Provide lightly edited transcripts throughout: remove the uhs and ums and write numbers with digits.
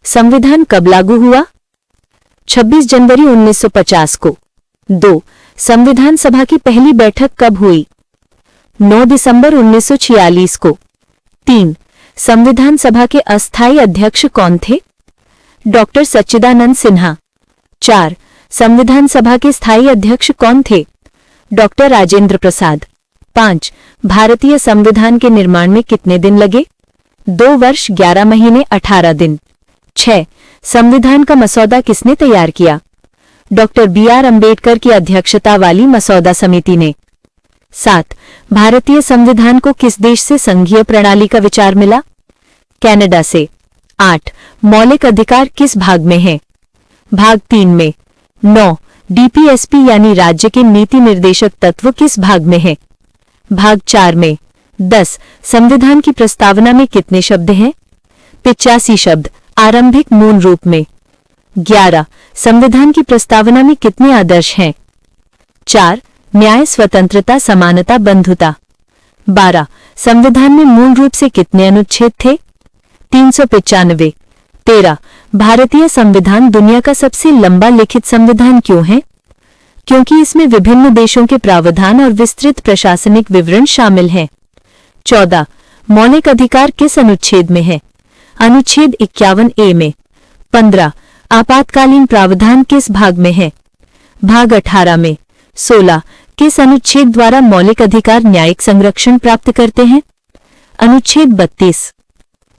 संविधान कब लागू हुआ? 26 जनवरी 1950 को। 2. संविधान सभा की पहली बैठक कब हुई? 9 दिसंबर 1946 को। 3. संविधान सभा के अस्थायी अध्यक्ष कौन थे? डॉक्टर सच्चिदानंद सिन्हा। 4. संविधान सभा के स्थायी अध्यक्ष कौन थे? डॉक्टर राजेंद्र प्रसाद। 5. भारतीय संविधान के निर्माण में कितने दिन लगे? 2 वर्ष 11 महीने 18 दिन। 6. संविधान का मसौदा किसने तैयार किया? Doctor B R. अंबेडकर की अध्यक्षता वाली मसौदा समिति ने। 7. भारतीय संविधान को किस देश से संघीय प्रणाली का विचार मिला? कनाडा से। 8. मौलिक अधिकार किस भाग में है? भाग 3 में। 9. डीपीएसपी यानी राज्य के नीति निर्देशक तत्व किस भाग में है? भाग 4 में। 10. संविधान की प्रस्तावना में कितने शब्द हैं? 85 शब्द आरंभिक मूल रूप में। 11. संविधान की प्रस्तावना में कितने आदर्श हैं? 4. न्याय, स्वतंत्रता, समानता, बंधुता। 12. संविधान में मूल रूप से कितने अनुच्छेद थे? 395। 13. भारतीय संविधान दुनिया का सबसे लंबा लिखित संविधान क्यों है? क्योंकि इसमें विभिन्न देशों के प्रावधान और विस्तृत प्रशासनिक विवरण शामिल हैं। 14. मौलिक अधिकार किस अनुच्छेद में है? अनुच्छेद 51A में। 15. आपातकालीन प्रावधान किस भाग में है? भाग 18 में। 16. किस अनुच्छेद द्वारा मौलिक अधिकार न्यायिक संरक्षण प्राप्त करते हैं? अनुच्छेद 32।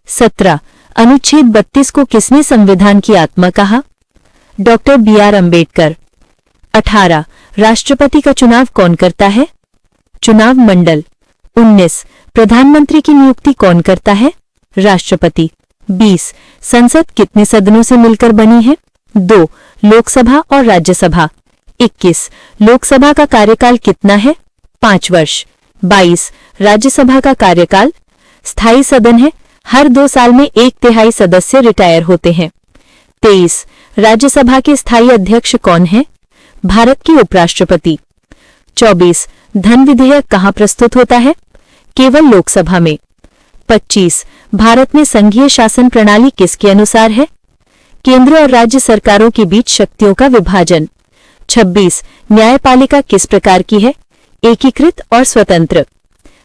17. अनुच्छेद 32 को किसने संविधान की आत्मा कहा? Doctor B R. अंबेडकर। 18. राष्ट्रपति का चुनाव कौन करता है? चुनाव मंडल। 19. प्रधानमंत्री की नियुक्ति कौन करता है? राष्ट्रपति। 20. संसद कितने सदनों से मिलकर बनी है? 2. लोकसभा और राज्यसभा। 21. लोकसभा का कार्यकाल कितना है? 5 वर्ष। 22. राज्यसभा का कार्यकाल स्थायी सदन है, हर 2 साल में 1/3 सदस्य रिटायर होते हैं। 23. राज्यसभा के स्थायी अध्यक्ष कौन है? भारत के उपराष्ट्रपति। 24. धन विधेयक कहाँ प्रस्तुत होता है? केवल लोकसभा में। 25. भारत में संघीय शासन प्रणाली किसके अनुसार है? केंद्र और राज्य सरकारों के बीच शक्तियों का विभाजन। 26. न्यायपालिका किस प्रकार की है? एकीकृत और स्वतंत्र।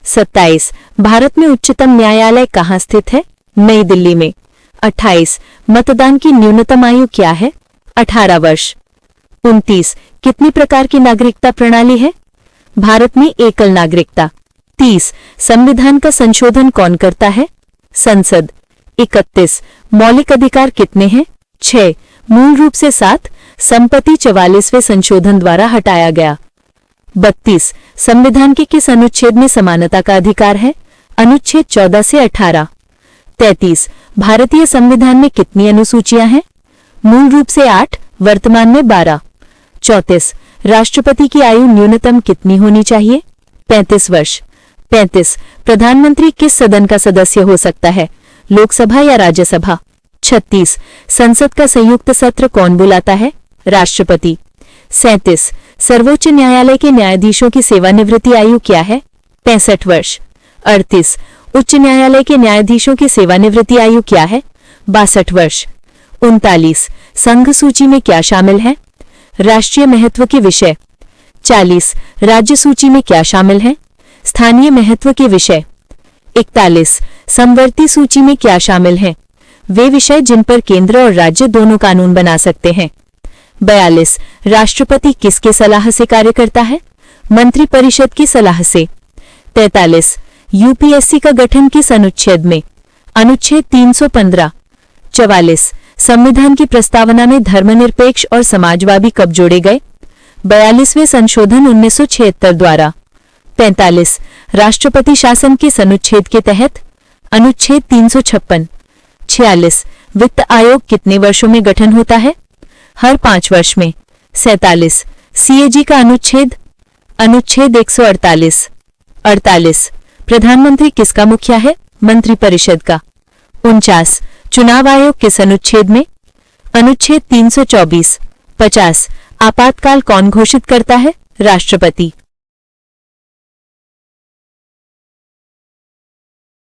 27. भारत में उच्चतम न्यायालय कहाँ स्थित है? नई दिल्ली में। 28. मतदान की न्यूनतम आयु क्या है? 18 वर्ष। 29. कितनी प्रकार की नागरिकता प्रणाली है? भारत में एकल नागरिकता। 30. संविधान का संशोधन कौन करता है? संसद। 31. मौलिक अधिकार कितने हैं? 6. मूल रूप से 7, संपत्ति 44वें संशोधन द्वारा हटाया गया। 32. संविधान के किस अनुच्छेद में समानता का अधिकार है? अनुच्छेद 14 से 18। 33. भारतीय संविधान में कितनी अनुसूचियां हैं? मूल रूप से 8, वर्तमान में 12। 34. राष्ट्रपति की आयु न्यूनतम कितनी होनी चाहिए? 35 वर्ष। 35. प्रधानमंत्री किस सदन का सदस्य हो सकता है? लोकसभा या राज्यसभा? 36. संसद का संयुक्त सत्र कौन बुलाता है? राष्ट्रपति। 37. सर्वोच्च न्यायालय के न्यायाधीशों की सेवानिवृत्ति आयु क्या है? 65 वर्ष। 38. उच्च न्यायालय के न्यायाधीशों की सेवानिवृत्ति आयु क्या है? 62 वर्ष। 39. संघ सूची में क्या शामिल है? राष्ट्रीय महत्व के विषय। 40. राज्य सूची में क्या शामिल है? स्थानीय महत्व के विषय। 41. समवर्ती सूची में क्या शामिल है? वे विषय जिन पर केंद्र और राज्य दोनों कानून बना सकते हैं। 42. राष्ट्रपति किसके सलाह से कार्य करता है? मंत्रिपरिषद की सलाह से। 43. यूपीएससी का गठन किस अनुच्छेद में? अनुच्छेद 315। 44. संविधान की प्रस्तावना में धर्मनिरपेक्ष और समाजवादी कब जोड़े गए? 42वें संशोधन 1976 द्वारा। 45. राष्ट्रपति शासन किस अनुच्छेद के तहत? अनुच्छेद 356। 46. वित्त आयोग कितने वर्षों में गठन होता है? हर 5 वर्ष में। 47. सीएजी का अनुच्छेद? अनुच्छेद 148। 48. प्रधानमंत्री किसका मुखिया है? मंत्रिपरिषद का। 49. चुनाव आयोग किस अनुच्छेद में? अनुच्छेद 324। 50. आपातकाल कौन घोषित करता है? राष्ट्रपति।